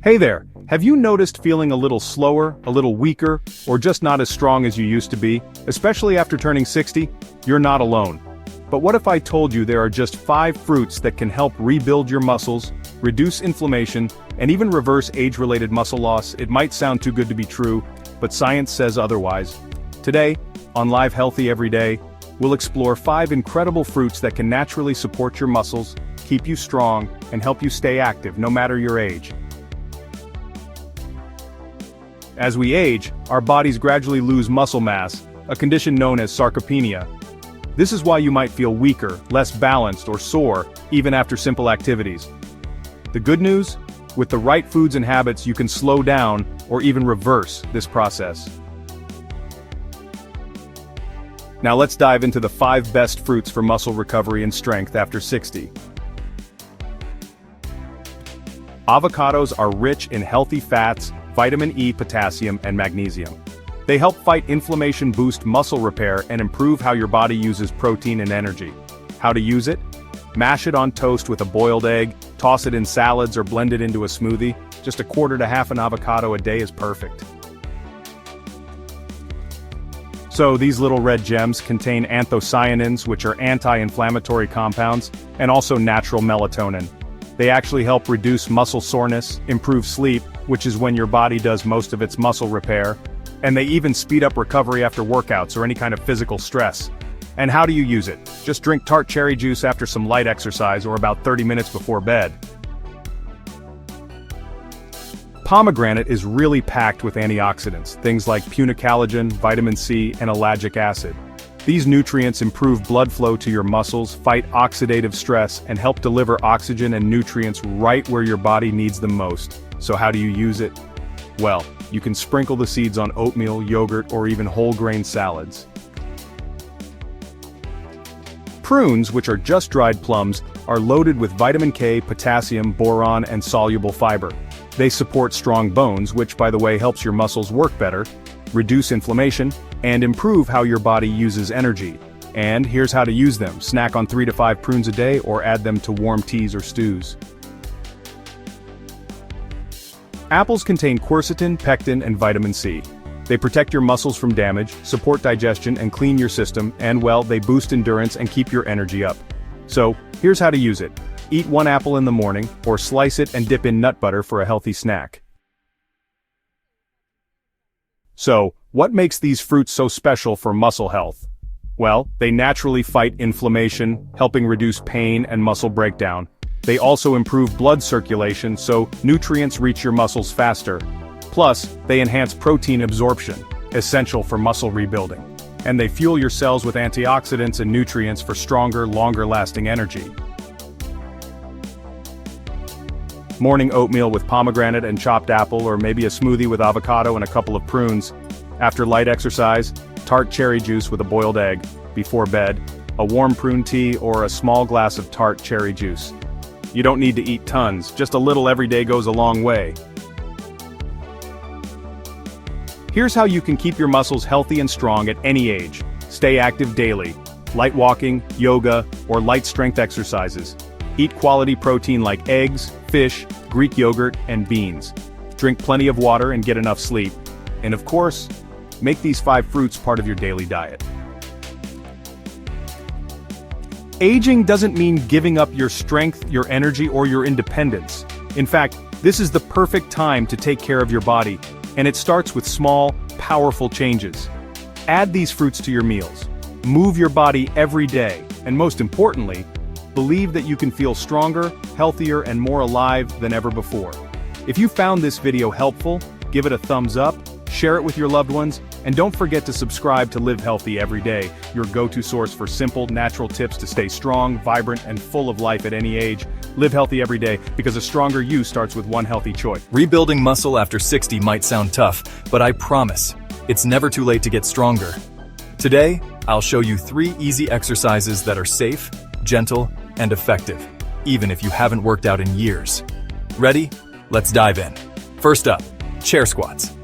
Hey there, have you noticed feeling a little slower, a little weaker, or just not as strong as you used to be, especially after turning 60? You're not alone. But what if I told you there are just 5 fruits that can help rebuild your muscles, reduce inflammation, and even reverse age-related muscle loss? It might sound too good to be true, but science says otherwise. Today, on Live Healthy Every Day, we'll explore 5 incredible fruits that can naturally support your muscles, keep you strong, and help you stay active no matter your age. As we age, our bodies gradually lose muscle mass, a condition known as sarcopenia. This is why you might feel weaker, less balanced, or sore, even after simple activities. The good news? With the right foods and habits, you can slow down, or even reverse, this process. Now let's dive into the 5 best fruits for muscle recovery and strength after 60. Avocados are rich in healthy fats, vitamin E, potassium, and magnesium. They help fight inflammation, boost muscle repair, and improve how your body uses protein and energy. How to use it? Mash it on toast with a boiled egg, toss it in salads or blend it into a smoothie. Just a quarter to half an avocado a day is perfect. So these little red gems contain anthocyanins, which are anti-inflammatory compounds, and also natural melatonin. They actually help reduce muscle soreness, improve sleep, which is when your body does most of its muscle repair, and they even speed up recovery after workouts or any kind of physical stress. And how do you use it? Just drink tart cherry juice after some light exercise or about 30 minutes before bed. Pomegranate is really packed with antioxidants, things like punicalagin, vitamin C, and ellagic acid. These nutrients improve blood flow to your muscles, fight oxidative stress, and help deliver oxygen and nutrients right where your body needs them most. So how do you use it? Well, you can sprinkle the seeds on oatmeal, yogurt, or even whole grain salads. Prunes, which are just dried plums, are loaded with vitamin K, potassium, boron, and soluble fiber. They support strong bones, which, by the way, helps your muscles work better, reduce inflammation, and improve how your body uses energy. And here's how to use them. Snack on 3 to 5 prunes a day or add them to warm teas or stews. Apples contain quercetin, pectin, and vitamin C. They protect your muscles from damage, support digestion, and clean your system, and well, they boost endurance and keep your energy up. So, here's how to use it. Eat 1 apple in the morning, or slice it and dip in nut butter for a healthy snack. So, what makes these fruits so special for muscle health? Well, they naturally fight inflammation, helping reduce pain and muscle breakdown. They also improve blood circulation, so nutrients reach your muscles faster. Plus, they enhance protein absorption, essential for muscle rebuilding. And they fuel your cells with antioxidants and nutrients for stronger, longer-lasting energy. Morning oatmeal with pomegranate and chopped apple, or maybe a smoothie with avocado and a couple of prunes. After light exercise, tart cherry juice with a boiled egg. Before bed, a warm prune tea or a small glass of tart cherry juice. You don't need to eat tons, just a little every day goes a long way. Here's how you can keep your muscles healthy and strong at any age. Stay active daily. Light walking, yoga, or light strength exercises. Eat quality protein like eggs, fish, Greek yogurt, and beans. Drink plenty of water and get enough sleep. And of course, make these 5 fruits part of your daily diet. Aging doesn't mean giving up your strength, your energy, or your independence. In fact, this is the perfect time to take care of your body, and it starts with small, powerful changes. Add these fruits to your meals. Move your body every day, and most importantly, believe that you can feel stronger, healthier, and more alive than ever before. If you found this video helpful, give it a thumbs up, share it with your loved ones, and don't forget to subscribe to Live Healthy Every Day, your go-to source for simple, natural tips to stay strong, vibrant, and full of life at any age. Live healthy every day, because a stronger you starts with one healthy choice. Rebuilding muscle after 60 might sound tough, but I promise, it's never too late to get stronger. Today, I'll show you 3 easy exercises that are safe, gentle, and effective, even if you haven't worked out in years. Ready? Let's dive in. First up, chair squats.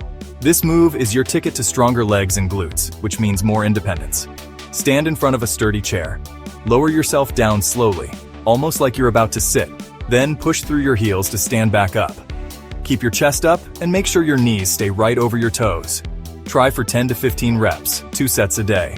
This move is your ticket to stronger legs and glutes, which means more independence. Stand in front of a sturdy chair. Lower yourself down slowly, almost like you're about to sit. Then push through your heels to stand back up. Keep your chest up and make sure your knees stay right over your toes. Try for 10 to 15 reps, 2 sets a day.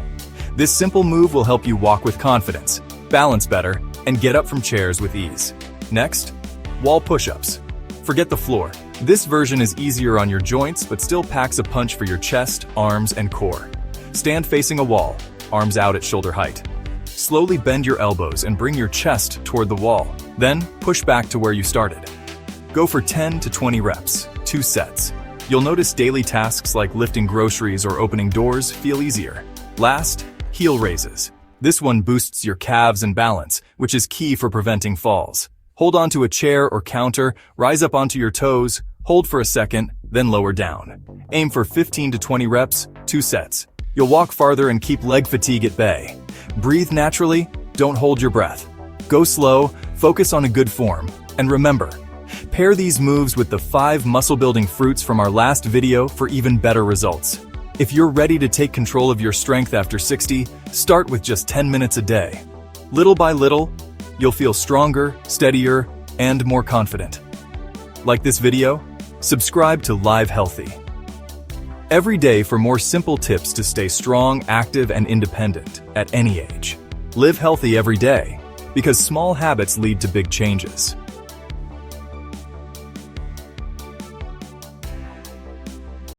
This simple move will help you walk with confidence, balance better, and get up from chairs with ease. Next, wall push-ups. Forget the floor. This version is easier on your joints but still packs a punch for your chest, arms, and core. Stand facing a wall, arms out at shoulder height. Slowly bend your elbows and bring your chest toward the wall. Then, push back to where you started. Go for 10 to 20 reps, 2 sets. You'll notice daily tasks like lifting groceries or opening doors feel easier. Last, heel raises. This one boosts your calves and balance, which is key for preventing falls. Hold onto a chair or counter, rise up onto your toes, hold for a second, then lower down. Aim for 15 to 20 reps, 2 sets. You'll walk farther and keep leg fatigue at bay. Breathe naturally, don't hold your breath. Go slow, focus on a good form, and remember, pair these moves with the 5 muscle-building fruits from our last video for even better results. If you're ready to take control of your strength after 60, start with just 10 minutes a day. Little by little, you'll feel stronger, steadier, and more confident. Like this video? Subscribe to Live Healthy. Every day for more simple tips to stay strong, active, and independent at any age. Live healthy every day, because small habits lead to big changes.